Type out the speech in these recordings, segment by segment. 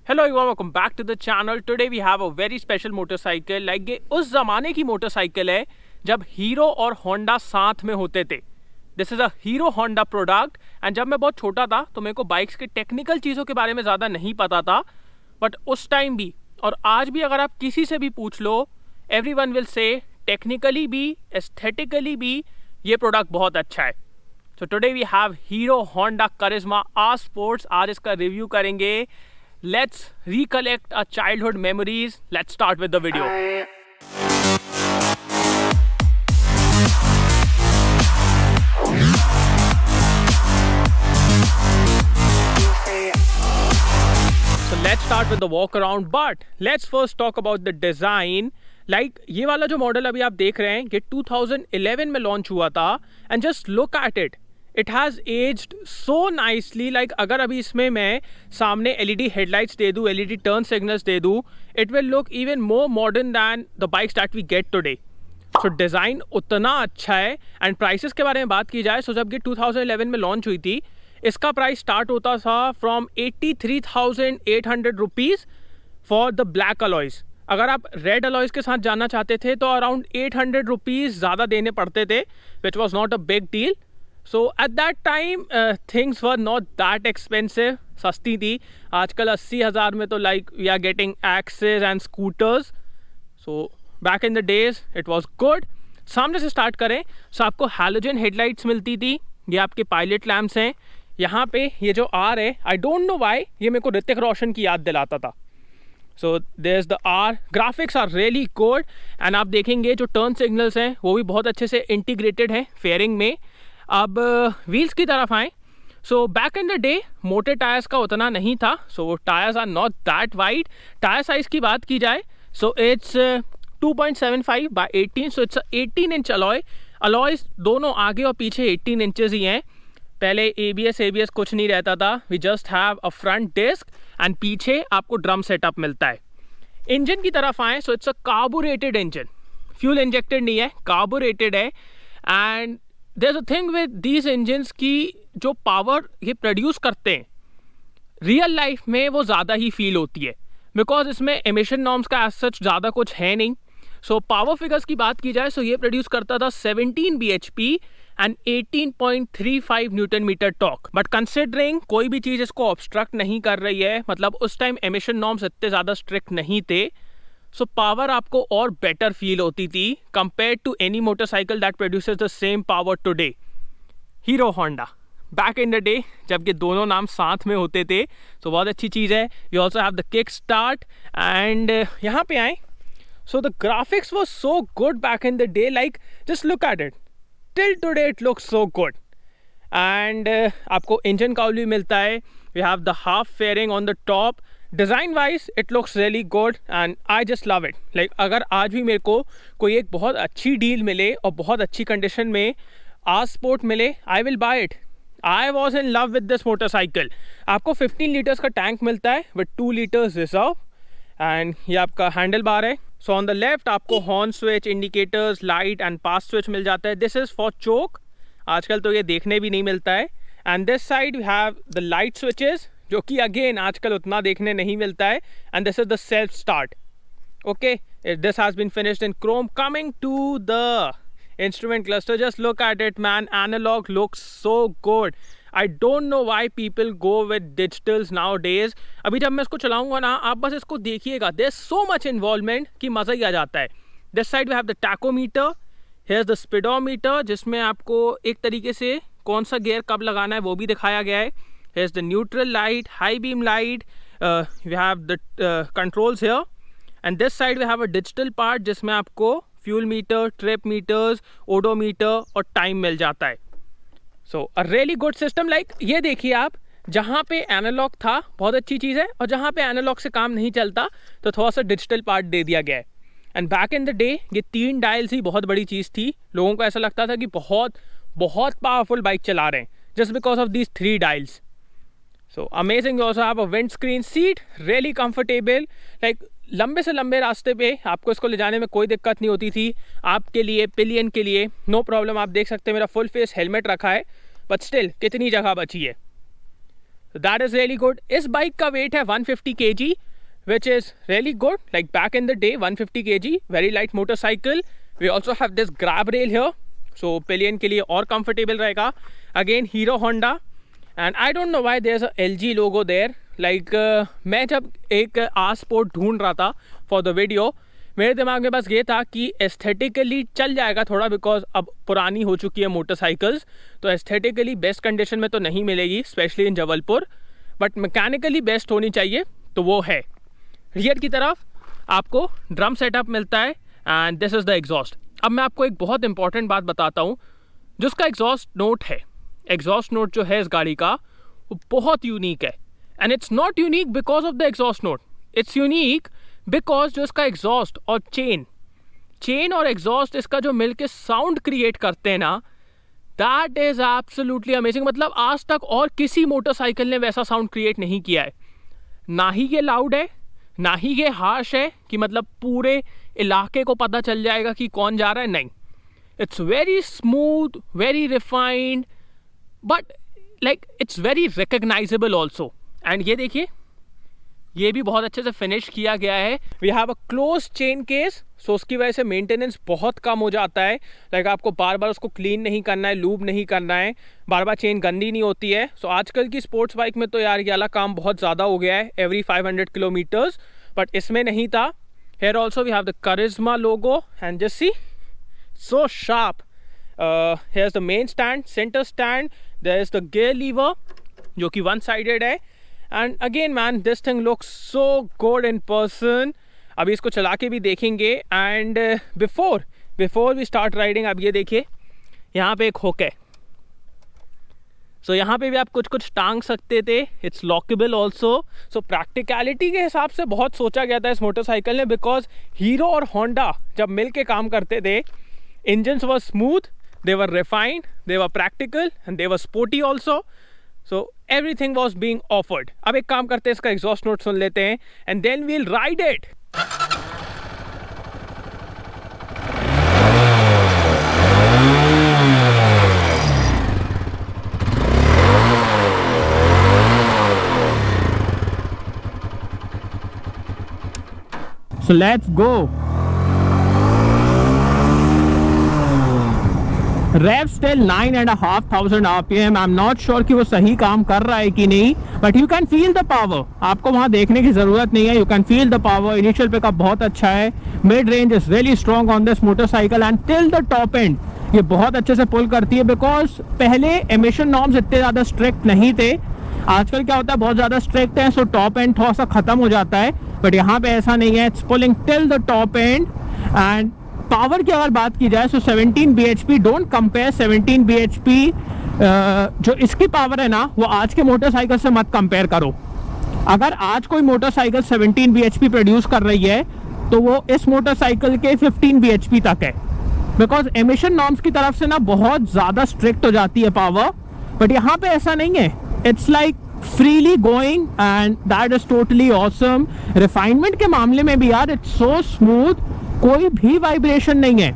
Hello everyone, welcome back to the channel. Today we have a very special motorcycle. Like ये उस ज़माने की motorcycle है जब हीरो और होंडा साथ में होते थे. This is a hero Honda product. And जब मैं बहुत छोटा था तो मेरे को बाइक्स के टेक्निकल चीज़ों के बारे में ज़्यादा नहीं पता था. बट उस टाइम भी और आज भी अगर आप किसी से भी पूछ लो, एवरीवन विल से टेक्निकली भी एस्थेटिकली भी ये प्रोडक्ट बहुत अच्छा है. So today we have Hero Honda Karishma R sports. आज इसका रिव्यू करेंगे. Let's recollect our childhood memories. Let's start with the video. So let's start with the walk around, but let's first talk about the design. Like ये वाला जो model अभी आप देख रहे हैं ये 2011 में लॉन्च हुआ था. And just look at it. It has aged so nicely. Like अगर अभी इसमें मैं सामने LED हेडलाइट्स दे दूँ, LED टर्न सिग्नल्स दे दूँ, it will look even more modern than the bikes that we get today. So design उतना अच्छा है. एंड प्राइसेस के बारे में बात की जाए, सो जब ये 2011 में लॉन्च हुई थी, इसका प्राइस स्टार्ट होता था from 83,800 rupees for the black alloys. अगर आप रेड अलॉयज़ के साथ जाना चाहते थे तो अराउंड 800 रुपीज़ ज़्यादा देने पड़ते थे, which was not a big deal. So at that time things were not that expensive. सस्ती थी. आजकल 80,000 में तो like we are getting Access and scooters. So back in the days it was good. सामने से स्टार्ट करें. सो आपको halogen headlights मिलती थी. ये आपके पायलट लैम्प्स हैं. यहाँ पे ये जो आर है, आई डोंट नो वाई, ये मेरे को ऋतिक रोशन की याद दिलाता था. So there is the R. Graphics are really good. And आप देखेंगे जो टर्न सिग्नल्स हैं वो भी बहुत अच्छे से इंटीग्रेटेड हैं फेयरिंग में. अब व्हील्स की तरफ आएँ. So back in the day मोटे टायर्स का उतना नहीं था. So tyres are not that wide. Tyre size की बात की जाए so it's 2.75 by 18. So it's 18 inch alloy. Alloys दोनों आगे और पीछे 18 इंचेस ही हैं. पहले ABS कुछ नहीं रहता था. We just have a front disc and पीछे आपको ड्रम सेटअप मिलता है. इंजन की तरफ आएँ so it's a carbureted engine. Fuel injected नहीं है, कार्बोरेटेड है. And there is a thing with these engines की जो पावर ये प्रोड्यूस करते हैं रियल लाइफ में वो ज़्यादा ही फील होती है, बिकॉज इसमें एमिशन नॉर्म्स का एज सच ज़्यादा कुछ है नहीं. सो पावर फिगर्स की बात की जाए सो ये प्रोड्यूस करता था 17 bhp and 18.35 newton metre torque. But considering कोई भी चीज़ इसको ऑब्स्ट्रक्ट नहीं कर रही है, मतलब उस टाइम एमिशन नॉर्म्स इतने ज़्यादा स्ट्रिक्ट नहीं थे, सो पावर आपको और बेटर फील होती थी compare to any motorcycle that produces the same power today. Hero Honda back in the day जब ये दोनों नाम साथ में होते थे तो बहुत अच्छी चीज़ है. You also have the kick start. And यहाँ पे आए so the graphics was so good back in the day. Like just look at it. Till today it looks so good. And आपको इंजन काउल भी मिलता है. We have the half fairing on the top. Design wise it looks really good and I just love it. Like अगर आज भी मेरे को कोई एक बहुत अच्छी डील मिले और बहुत अच्छी कंडीशन में आर स्पोर्ट मिले, I will buy it. I was in love with this motorcycle. आपको 15 लीटर्स का टैंक मिलता है विद 2 लीटर्स रिजर्व. एंड ये आपका हैंडल बार है. सो ऑन द लेफ्ट आपको horn switch, indicators, light and pass switch मिल जाता है. This is for choke. आजकल तो ये देखने भी नहीं मिलता है. And this side we have the light switches, जो कि अगेन आजकल उतना देखने नहीं मिलता है. And this is the self start. Okay, this has been finished in chrome. Coming to the instrument cluster, just look at it man. Analogue looks so good. I don't know why people go with digitals nowadays. अभी जब मैं इसको चलाऊंगा ना, आप बस इसको देखिएगा. There is so much involvement कि मज़ा ही आ जाता है. This side we have the tachometer. Here is the speedometer, जिसमें आपको एक तरीके से कौन सा गियर कब लगाना है वो भी दिखाया गया है. Here's the neutral light, high beam light. We have the controls here. And this side we have a digital part जिसमें आपको fuel meter, trip meters, odometer और time मिल जाता है. So a really good system. Like ये देखिए आप, जहाँ पे एनालॉग था बहुत अच्छी चीज़ है, और जहाँ पे एनालॉग से काम नहीं चलता तो थोड़ा सा डिजिटल पार्ट दे दिया गया है. And back in the day ये 3 डायल्स ही बहुत बड़ी चीज़ थी. लोगों को ऐसा लगता था कि बहुत बहुत पावरफुल बाइक चला रहे हैं just because of these 3 dials. So amazing. You also have a windscreen seat, really comfortable. Like लंबे से लंबे रास्ते पे आपको इसको ले जाने में कोई दिक्कत नहीं होती थी. आपके लिए, पिलियन के लिए नो प्रॉब्लम. आप देख सकते हैं मेरा फुल फेस हेलमेट रखा है, बट स्टिल कितनी जगह बची है. That is really good. इस बाइक का वेट है 150 kg, which is really good. Like back in the day, 150 kg, very light motorcycle. We also have this grab rail here, so pillion के लिए और comfortable रहेगा. Again Hero Honda, and I don't know why there's a LG logo there. Like मैं जब एक R-Sport ढूंढ रहा था for the video, मेरे दिमाग में बस ये था कि एस्थेटिकली चल जाएगा थोड़ा, बिकॉज अब पुरानी हो चुकी है मोटरसाइकिल्स, तो एस्थेटिकली बेस्ट कंडीशन में तो नहीं मिलेगी, specially in Jabalpur, but mechanically best होनी चाहिए, तो वो है. रियर की तरफ आपको ड्रम सेटअप मिलता है and this is the exhaust. अब मैं आपको एक बहुत इंपॉर्टेंट बात बताता हूँ. जिसका एग्जॉस्ट नोट है, एग्जॉस्ट नोट जो है इस गाड़ी का, वो बहुत यूनिक है. And it's not unique because of the exhaust note, it's unique because जो इसका एग्जॉस्ट और चेन और एग्जॉस्ट इसका जो मिलके साउंड क्रिएट करते हैं ना, दैट इज एब्सोल्युटली अमेजिंग. मतलब आज तक और किसी मोटरसाइकिल ने वैसा साउंड क्रिएट नहीं किया है. ना ही ये लाउड है, ना ही ये हार्श है कि मतलब पूरे इलाके को पता चल जाएगा कि कौन जा रहा है. नहीं, it's very smooth, very refined, but like it's very recognisable also. And ये देखिए, ये भी बहुत अच्छे से फिनिश किया गया है. We have a close chain case, so उसकी वजह से मेंटेनेंस बहुत कम हो जाता है. लाइक आपको बार बार उसको क्लीन नहीं करना है, लूब नहीं करना है, बार बार चेन गंदी नहीं होती है. सो आजकल की स्पोर्ट्स बाइक में तो यार ये वाला काम बहुत ज़्यादा हो गया है, एवरी 500 किलोमीटर्स, बट इसमें नहीं था. Here also we have the Karizma logo and just see, so sharp. Here is the main stand, centre stand, there is the gear lever जो कि वन साइडेड है. And again man, this thing looks so good in person. अभी इसको चला के भी देखेंगे. And before we start riding, अब ये देखिए, यहाँ पे एक हुक है, सो यहाँ पे भी आप कुछ कुछ टांग सकते थे. It's lockable also. So practicality के हिसाब से बहुत सोचा गया था इस मोटरसाइकिल ने, बिकॉज हीरो और होंडा जब मिल के काम करते थे, engines were smooth, they were refined, they were practical and they were sporty also. So everything was being offered. अब एक काम करते हैं, इसका एग्जॉस्ट नोट सुन लेते हैं and then we'll ride it. So let's go. Rev still 9,500 RPM. I am not sure कि वो सही काम कर रहा है कि नहीं, but you can feel the power. आपको वहां देखने की जरूरत नहीं है, you can feel the power. Initial pickup बहुत अच्छा है, mid range is really strong on this motorcycle and till the top end ये बहुत अच्छे से पुल करती है. बिकॉज पहले एमिशन नॉर्म्स इतने ज्यादा स्ट्रिक्ट नहीं थे, आजकल क्या होता है बहुत ज्यादा स्ट्रिक्ट है, सो टॉप एंड थोड़ा सा खत्म हो जाता है, बट यहाँ पे ऐसा नहीं है. It's pulling till the top and. And power की अगर बात की जाए, सो 17 bhp, डोंट कंपेयर 17 bhp जो इसकी पावर है ना, वो आज के मोटरसाइकिल से मत कंपेयर करो. अगर आज कोई मोटरसाइकिल 17 bhp प्रोड्यूस कर रही है, तो वो इस मोटरसाइकिल के 15 bhp तक है. बिकॉज एमिशन नॉर्म्स की तरफ से ना बहुत ज़्यादा स्ट्रिक्ट हो जाती है पावर, बट यहाँ पे ऐसा नहीं है. It's like freely going and that is totally awesome. Refinement के मामले में भी यार इट्स सो स्मूथ, कोई भी वाइब्रेशन नहीं है.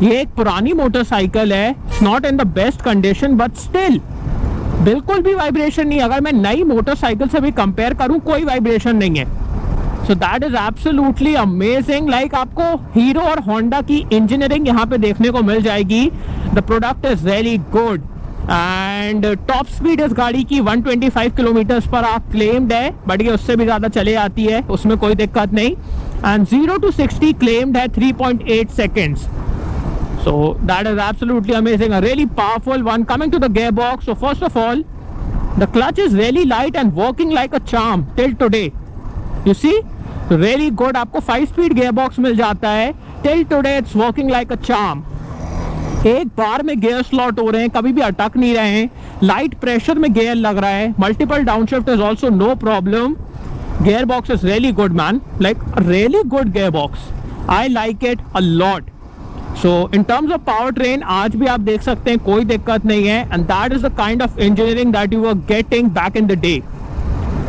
ये एक पुरानी मोटरसाइकिल है, it's not in the best condition, but still बिल्कुल भी वाइब्रेशन नहीं. अगर मैं नई मोटरसाइकिल से भी कंपेयर करूं, कोई वाइब्रेशन नहीं है. So that is absolutely amazing. Like आपको हीरो और होंडा की इंजीनियरिंग यहाँ पे देखने को मिल जाएगी. The product is really good and top speed इस गाड़ी की 125 किलोमीटर्स पर आप क्लेम्ड है, बट ये उससे भी ज़्यादा चले आती है, उसमें कोई दिक्कत नहीं. एंड 0 to 60 क्लेम्ड है 3.8 seconds. So that is absolutely amazing, a really powerful one. Coming to the gearbox, so first of all, the clutch is really light and working like a charm till today. You see, so really good. आपको 5-speed gearbox मिल जाता है. Till today it's working like a charm. एक बार में gear slot हो रहे हैं, कभी भी अटक नहीं रहे हैं. लाइट प्रेशर में गियर लग रहा है. Multiple downshift is also no problem. Gearbox is really good, man. Like a really good gearbox. I like it a lot. So in terms of powertrain, आज भी आप देख सकते हैं कोई दिक्कत नहीं है. And that is the kind of engineering that you were getting back in the day.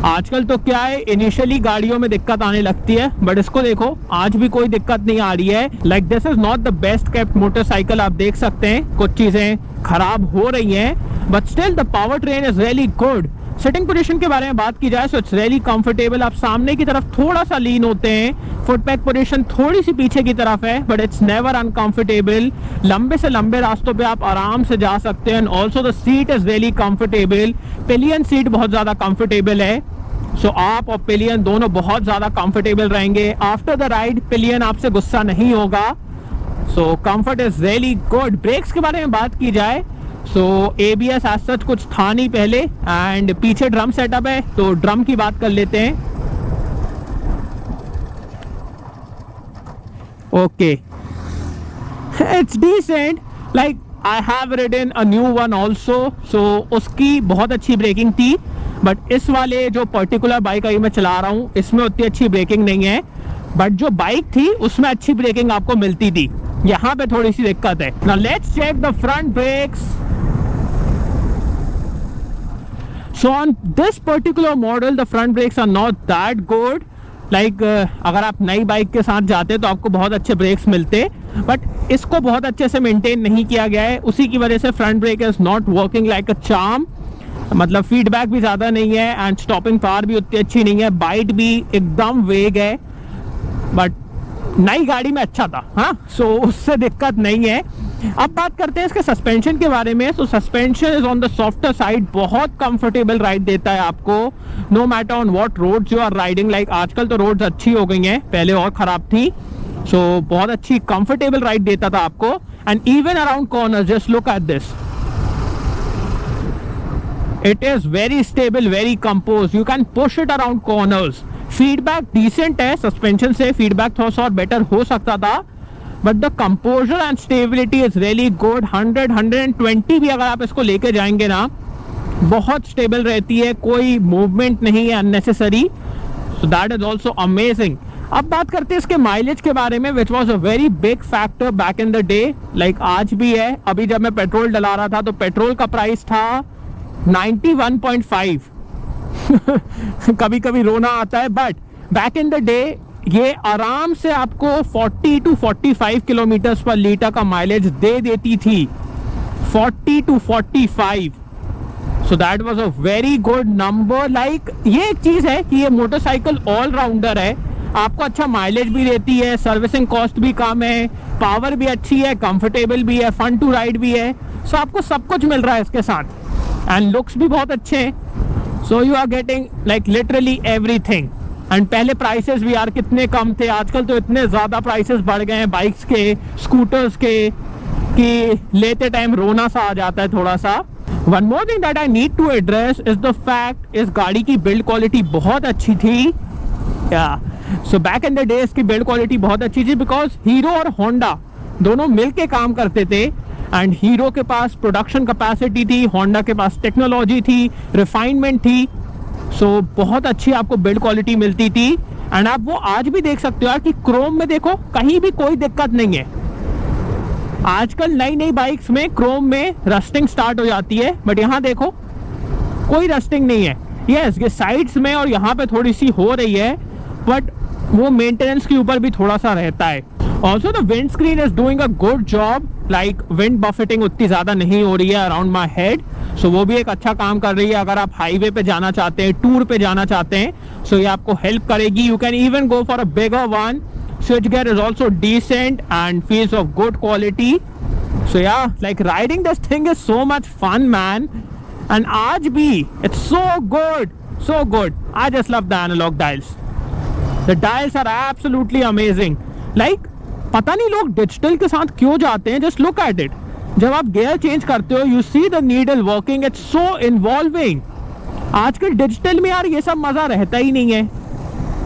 आजकल तो क्या है, इनिशियली गाड़ियों में दिक्कत आने लगती है, बट इसको देखो आज भी कोई दिक्कत नहीं आ रही है. Like this is not the best kept motorcycle. आप देख सकते हैं कुछ चीजें खराब हो रही हैं, but still the power train is really good. Sitting position के बारे में बात की जाए, सो इट्स रियली कंफर्टेबल। आप सामने की तरफ थोड़ा सा लीन होते हैं, फुट पैक पोजीशन थोड़ी सी पीछे की तरफ है, बट इट्स नेवर अनकंफर्टेबल। लंबे से लंबे रास्तों पे आप आराम से जा सकते हैं। And also the seat is really comfortable. Pillion seat बहुत ज़्यादा कंफर्टेबल है, सो आप और पिलियन दोनों बहुत ज़्यादा कंफर्टेबल रहेंगे। आफ्टर द राइड पिलियन आपसे गुस्सा नहीं होगा, so comfort is really good. Brakes के बारे में बात की जाए, सो ABS एज सच कुछ था नहीं पहले, एंड पीछे ड्रम सेटअप है, तो ड्रम की बात कर लेते हैं। Okay, it's decent, like I have ridden a new one also, so उसकी बहुत अच्छी ब्रेकिंग थी, बट इस वाले जो पर्टिकुलर बाइक अभी मैं चला रहा हूँ इसमें उतनी अच्छी ब्रेकिंग नहीं है, बट जो बाइक थी उसमें अच्छी ब्रेकिंग आपको मिलती थी। यहाँ पे थोड़ी सी दिक्कत है। Now let's check the front brakes. So on this particular model, the front brakes are not that good. Like अगर आप नई बाइक के साथ जाते तो आपको बहुत अच्छे ब्रेक्स मिलते, बट इसको बहुत अच्छे से मेंटेन नहीं किया गया है, उसी की वजह से front brake is not working like a charm. मतलब फीडबैक भी ज़्यादा नहीं है एंड स्टॉपिंग पावर भी उतनी अच्छी नहीं है, बाइट भी एकदम वेग है, बट नई गाड़ी में अच्छा था। हाँ, सो उससे दिक्कत नहीं है। अब बात करते हैं इसके सस्पेंशन के बारे में। So suspension is on the softer side, बहुत कंफर्टेबल राइड देता है आपको, no matter on what roads you are riding. Like आजकल तो रोड्स अच्छी हो गई हैं, पहले और ख़राब थी, सो बहुत अच्छी कंफर्टेबल राइड देता था आपको। And even around corner, just look at this, it is very stable, very compose, you can push it around corners. Feedback decent है, सस्पेंशन से फीडबैक थोड़ा सा और बेटर हो सकता था, but the composure and stability is really good. 100-120 भी अगर आप इसको लेके जाएंगे ना, बहुत स्टेबल रहती है, कोई मूवमेंट नहीं है unnecessary, so that is also amazing. अब बात करते हैं इसके माइलेज के बारे में, which was a very big factor back in the day, like आज भी है। अभी जब मैं पेट्रोल डला रहा था तो पेट्रोल का प्राइस था 91.5 कभी कभी रोना आता है, but back in the day ये आराम से आपको 40 to 45 किलोमीटर पर लीटर का माइलेज दे देती थी, 40 to 45। So that was a very good number. Like ये एक चीज़ है कि ये मोटरसाइकिल ऑलराउंडर है, आपको अच्छा माइलेज भी देती है, सर्विसिंग कॉस्ट भी कम है, पावर भी अच्छी है, कंफर्टेबल भी है, फन टू राइड भी है, सो आपको सब कुछ मिल रहा है इसके साथ, एंड लुक्स भी बहुत अच्छे हैं। So you are getting like literally everything. And पहले प्राइसेस भी यार कितने कम थे, आजकल तो इतने ज़्यादा प्राइसेस बढ़ गए हैं बाइक्स के, स्कूटर्स के, कि लेते टाइम रोना सा आ जाता है थोड़ा सा। One more thing that I need to address is the fact, इस गाड़ी की बिल्ड क्वालिटी बहुत अच्छी थी। So back in the day इसकी बिल्ड क्वालिटी बहुत अच्छी थी, बिकॉज हीरो और होंडा दोनों मिल के काम करते थे, एंड हीरो के पास प्रोडक्शन कैपेसिटी थी, होंडा के पास टेक्नोलॉजी थी, रिफाइनमेंट थी, सो बहुत अच्छी आपको बिल्ड क्वालिटी मिलती थी। एंड आप वो आज भी देख सकते हो यार कि क्रोम में देखो कहीं भी कोई दिक्कत नहीं है। आजकल नई नई बाइक्स में क्रोम में रस्टिंग स्टार्ट हो जाती है, बट यहाँ देखो कोई रस्टिंग नहीं है। यस, ये साइड्स में और यहाँ पे थोड़ी सी हो रही है, बट वो मेंटेनेंस के ऊपर भी थोड़ा सा रहता है। Also the windscreen is doing a good job, like wind buffeting उतनी ज़्यादा नहीं हो रही है अराउंड माई हेड, सो वो भी एक अच्छा काम कर रही है। अगर आप हाईवे पे जाना चाहते हैं, टूर पे जाना चाहते हैं, सो ये आपको हेल्प करेगी। You can even go for a bigger one. Switchgear is also decent and feels of good quality. So yeah like riding this thing is so much fun man, and आज भी it's so good, so good. I just love the analogue dials, the dials are absolutely amazing. Like पता नहीं लोग digital के साथ क्यों जाते हैं, जस्ट लुक एट इट। जब आप गियर चेंज करते हो, you see the needle working, it's so involving. आजकल डिजिटल में यार ये सब मज़ा रहता ही नहीं है।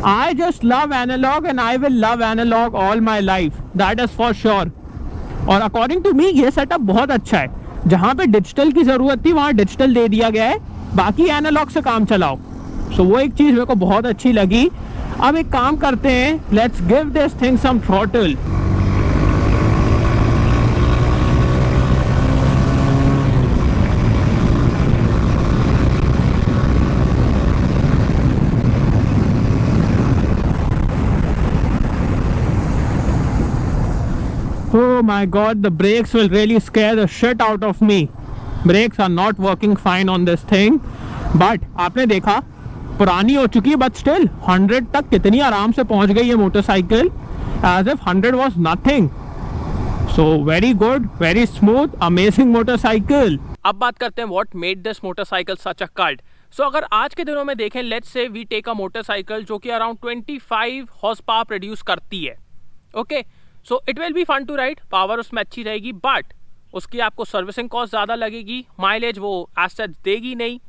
I just love analogue and I will love analogue all my life, that is for sure. और अकॉर्डिंग टू मी ये सेटअप बहुत अच्छा है, जहाँ पे डिजिटल की ज़रूरत थी वहाँ डिजिटल दे दिया गया है, बाकी एनालॉग से काम चलाओ। सो वो एक चीज़ मेरे को बहुत अच्छी लगी। अब एक काम करते हैं, let's give this thing some throttle. Oh my god, the brakes will really scare the shit out of me. Brakes are not working fine on this thing. But आपने देखा पुरानी हो चुकी है, बट स्टिल 100 तक कितनी आराम से पहुंच गई ये motorcycle, as if 100 was nothing. So very good, very smooth, amazing motorcycle. अब बात करते हैं what made this motorcycle such a cult. So अगर आज के दिनों में देखें, let's say we take a motorcycle जो कि अराउंड 25 हॉर्स पावर प्रोड्यूस करती है. Okay, so it will be fun to ride, power उसमें अच्छी रहेगी, बट उसकी आपको सर्विसिंग कॉस्ट ज़्यादा लगेगी, माइलेज वो एज सच देगी नहीं.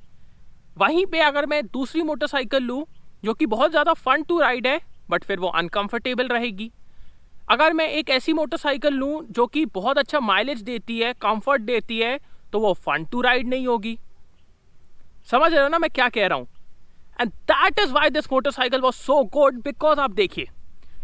वहीं पे अगर मैं दूसरी मोटरसाइकिल लूँ जो कि बहुत ज़्यादा फन टू राइड है, बट फिर वो अनकंफर्टेबल रहेगी. अगर मैं एक ऐसी मोटरसाइकिल लूँ जो कि बहुत अच्छा माइलेज देती है, कंफर्ट देती है, तो वो फन टू राइड नहीं होगी. समझ रहे हो ना मैं क्या कह रहा हूँ? And that is why this motorcycle was so good, because आप देखिए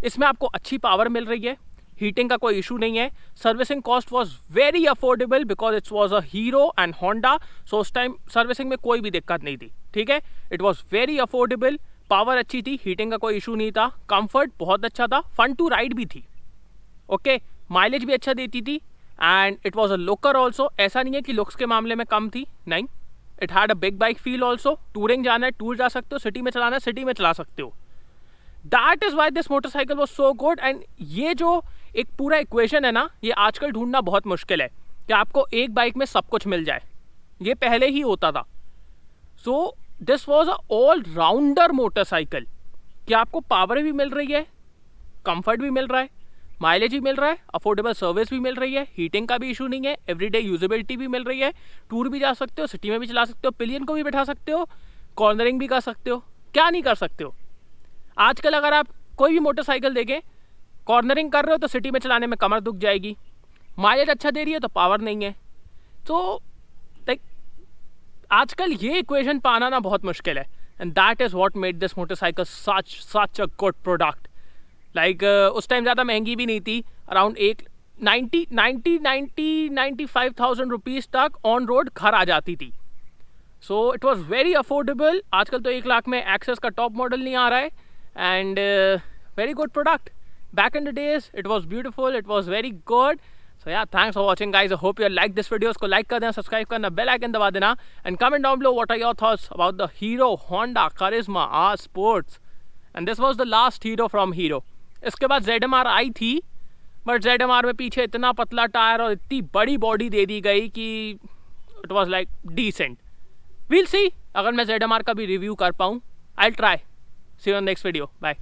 इसमें आपको अच्छी पावर मिल रही है, हीटिंग का कोई इशू नहीं है, servicing cost was very affordable because it's was a Hero and Honda. So उस टाइम सर्विसिंग में कोई भी दिक्कत नहीं थी. ठीक है, it was very affordable, power अच्छी थी, हीटिंग का कोई इशू नहीं था, कंफर्ट बहुत अच्छा था, फन टू राइड भी थी. ओके, माइलेज भी अच्छा देती थी, and it was a looker also. ऐसा नहीं है कि लुक्स के मामले में कम थी, नहीं. It had a big bike feel also. Touring जाना है टूर जा सकते हो, सिटी में चलाना है सिटी में चला सकते हो. That is why this motorcycle was so good. And ये जो एक पूरा इक्वेशन है ना, ये आजकल ढूंढना बहुत मुश्किल है कि आपको एक बाइक में सब कुछ मिल जाए. ये पहले ही होता था. So this was a all rounder motorcycle कि आपको पावर भी मिल रही है, कंफर्ट भी मिल रहा है, माइलेज भी मिल रहा है, अफोर्डेबल सर्विस भी मिल रही है, हीटिंग का भी इशू नहीं है, एवरीडे यूजेबिलिटी भी मिल रही है, टूर भी जा सकते हो, सिटी में भी चला सकते हो, पिलियन को भी बैठा सकते हो, कॉर्नरिंग भी कर सकते हो. क्या नहीं कर सकते हो? आजकल अगर आप कोई भी मोटरसाइकिल देखें, कॉर्नरिंग कर रहे हो तो सिटी में चलाने में कमर दुख जाएगी, माइलेज अच्छा दे रही है तो पावर नहीं है. तो लाइक आजकल ये इक्वेशन पाना ना बहुत मुश्किल है. And that is what made this motorcycle such a good product. Like उस टाइम ज़्यादा महंगी भी नहीं थी, अराउंड 95,000 रुपीज़ तक ऑन रोड घर आ जाती थी. So it was very affordable. आजकल तो 1 लाख में एक्सेस का टॉप मॉडल नहीं आ रहा है. And very good product. Back in the days it was beautiful, it was very good. So yeah, thanks for watching guys. I hope you like this video. उसको like कर देना, subscribe करना, bell icon दबा देना, and comment down below what are your thoughts about the Hero Honda Karishma R sports. And this was the last Hero from Hero. इसके बाद ZMR आई थी, but ZMR में पीछे इतना पतला टायर और इतनी बड़ी बॉडी दे दी गई कि it was like decent. We'll see अगर मैं ZMR का भी रिव्यू कर पाऊँ. I will try. See you on next video. Bye.